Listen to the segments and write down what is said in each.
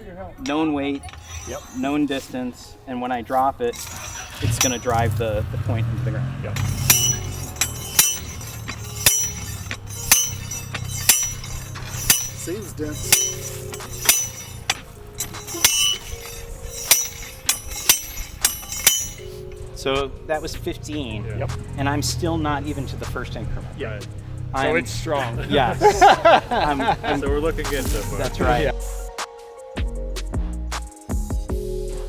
on known weight, known distance, and when I drop it, it's going to drive the point into the ground. Yep. Seems dense. So that was 15, and I'm still not even to the first increment. Yeah. So it's strong. Yes. So we're looking good so far. That's right.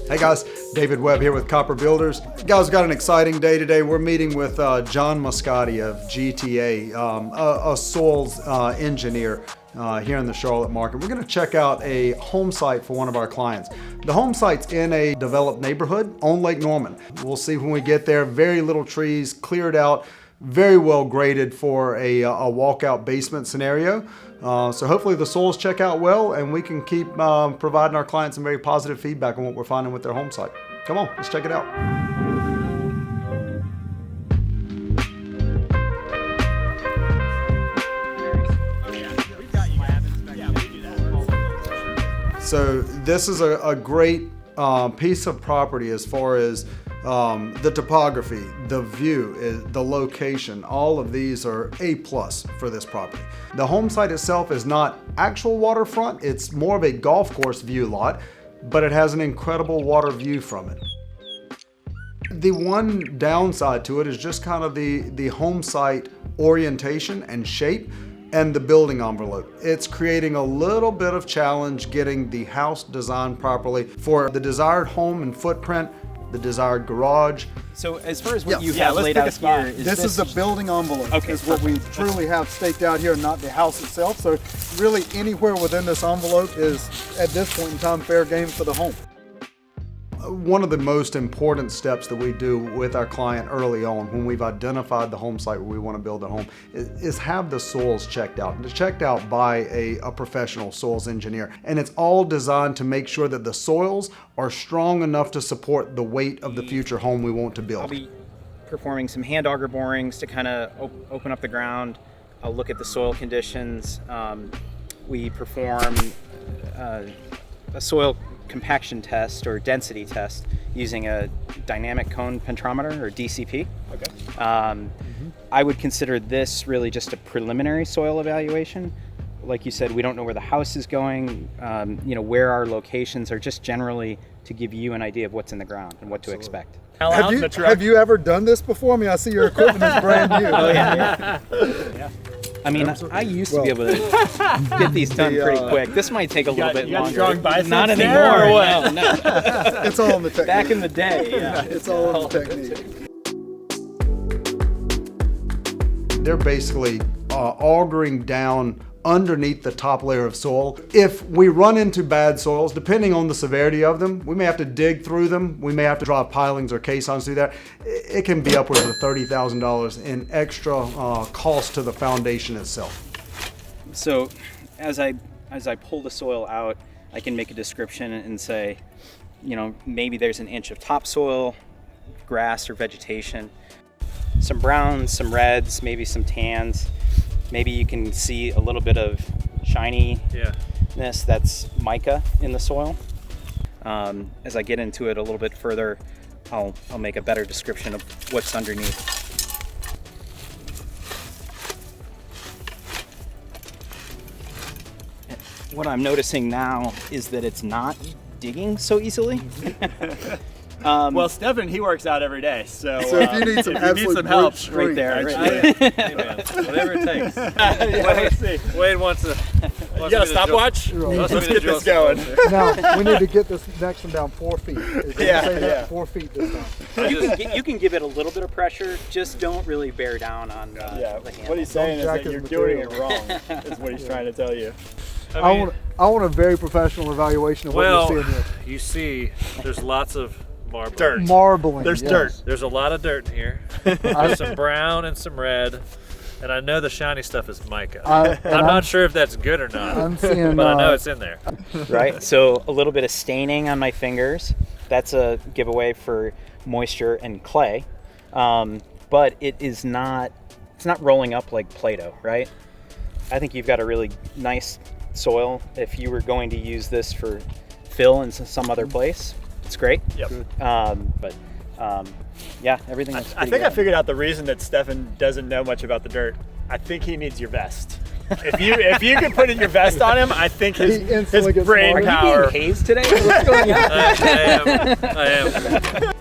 Hey guys, David Webb here with Copper Builders. Guys, got an exciting day today. We're meeting with John Muscati of GTA, a soils engineer here in the Charlotte market. We're going to check out a home site for one of our clients. The home site's in a developed neighborhood on Lake Norman. We'll see when we get there. Very little trees, cleared out, very well graded for a walkout basement scenario. So hopefully the soils check out well and we can keep providing our clients some very positive feedback on what we're finding with their home site. Come on, let's check it out. So this is a great piece of property as far as the topography, the view, the location. All of these are A+ for this property. The home site itself is not actual waterfront. It's more of a golf course view lot, but it has an incredible water view from it. The one downside to it is just kind of the home site orientation and shape and the building envelope. It's creating a little bit of challenge getting the house designed properly for the desired home and footprint, the desired garage. So as far as what you have laid out here, this is the building envelope. Okay, is what we truly have staked out here, not the house itself. So really anywhere within this envelope is, at this point in time, fair game for the home. One of the most important steps that we do with our client early on when we've identified the home site where we want to build a home is have the soils checked out. And it's checked out by a professional soils engineer. And it's all designed to make sure that the soils are strong enough to support the weight of the future home we want to build. I'll be performing some hand auger borings to kind of open up the ground. I'll look at the soil conditions. We perform a soil compaction test or density test using a dynamic cone penetrometer or DCP. Okay. I would consider this really just a preliminary soil evaluation. Like you said, we don't know where the house is going, where our locations are, just generally to give you an idea of what's in the ground and what to expect. Have you ever done this before? I mean, I see your equipment is brand new. Oh yeah. I mean, I used to be able to get these done pretty quick. This might take a little bit longer. Strong biceps Not there, anymore. or what? No. It's all in the technique. Back in the day, yeah. It's all in the technique. They're basically augering down underneath the top layer of soil. If we run into bad soils, depending on the severity of them, we may have to dig through them. We may have to drive pilings or caissons through that. It can be upwards of $30,000 in extra cost to the foundation itself. So as I pull the soil out, I can make a description and say, maybe there's an inch of topsoil, grass or vegetation, some browns, some reds, maybe some tans. Maybe you can see a little bit of shininess. That's mica in the soil. As I get into it a little bit further, I'll make a better description of what's underneath. What I'm noticing now is that it's not digging so easily. Well, Stephen, he works out every day, so if you need some absolute help, right there. Whatever it takes. Wade wants to. You got a stopwatch? Let's get this going. Now, we need to get this next one down 4 feet. 4 feet this time. You can give it a little bit of pressure, just don't really bear down on the handle. What he's saying is that you're doing it wrong, is what he's trying to tell you. I want a very professional evaluation of what you're seeing here. You see, there's lots of dirt. Marbling. There's dirt. There's a lot of dirt in here. There's some brown and some red. And I know the shiny stuff is mica. I'm not sure if that's good or not, I'm seeing, but I know it's in there. Right, so a little bit of staining on my fingers. That's a giveaway for moisture and clay. But it's not rolling up like Play-Doh, right? I think you've got a really nice soil. If you were going to use this for fill in some other place, it's great. Yep. Yeah, everything looks I pretty think good. I figured out the reason that Stefan doesn't know much about the dirt. I think he needs your vest. If you could put your vest on him, I think his brain Are power. you being hazed today? What's going on? I am.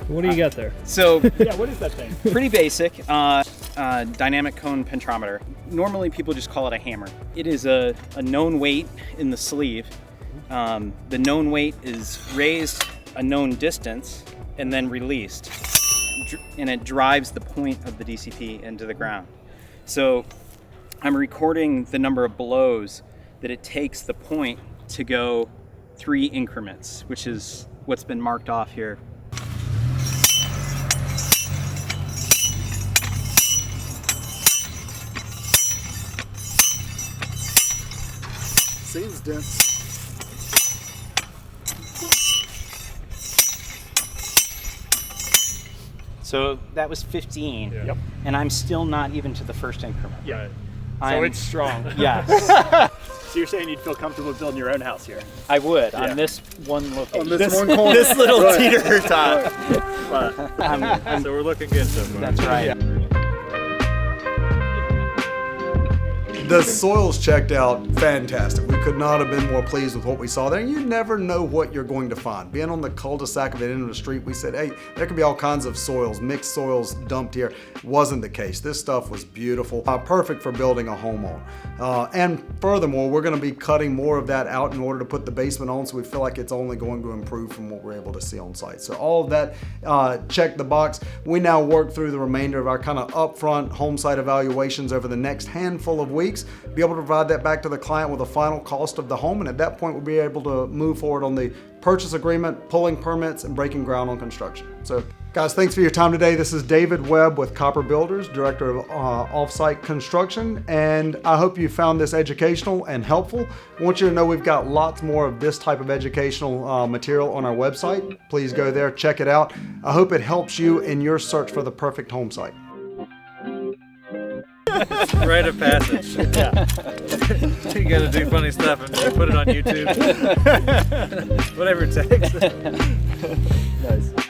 What do you got there? So, Yeah, what is that thing? pretty basic. Dynamic cone pentrometer. Normally people just call it a hammer. It is a known weight in the sleeve. The known weight is raised a known distance and then released. And it drives the point of the DCP into the ground. So I'm recording the number of blows that it takes the point to go 3 increments, which is what's been marked off here. Seems dense. So that was 15, Yep. and I'm still not even to the first increment. Yeah. So I'm- it's strong. Yes, So you're saying you'd feel comfortable building your own house here? I would Yeah. on this one location. On this one corner. This little teeter tot. So we're looking good so far. That's right. The soils checked out fantastic. We could not have been more pleased with what we saw there. You never know what you're going to find. Being on the cul-de-sac of the end of the street, we said, hey, there could be all kinds of soils, mixed soils dumped here. Wasn't the case. This stuff was beautiful, perfect for building a home on. And furthermore, we're gonna be cutting more of that out in order to put the basement on, so we feel like it's only going to improve from what we're able to see on site. So all of that checked the box. We now work through the remainder of our kind of upfront home site evaluations over the next handful of weeks, be able to provide that back to the client with a final cost of the home, and at that point we'll be able to move forward on the purchase agreement, pulling permits, and breaking ground on construction. So guys, thanks for your time today. This is David Webb with Copper Builders, Director of Offsite Construction, and I hope you found this educational and helpful. I want you to know we've got lots more of this type of educational material on our website. Please go there, check it out. I hope it helps you in your search for the perfect home site. Rite of passage. Yeah. You gotta do funny stuff and put it on YouTube. Whatever it takes. Nice.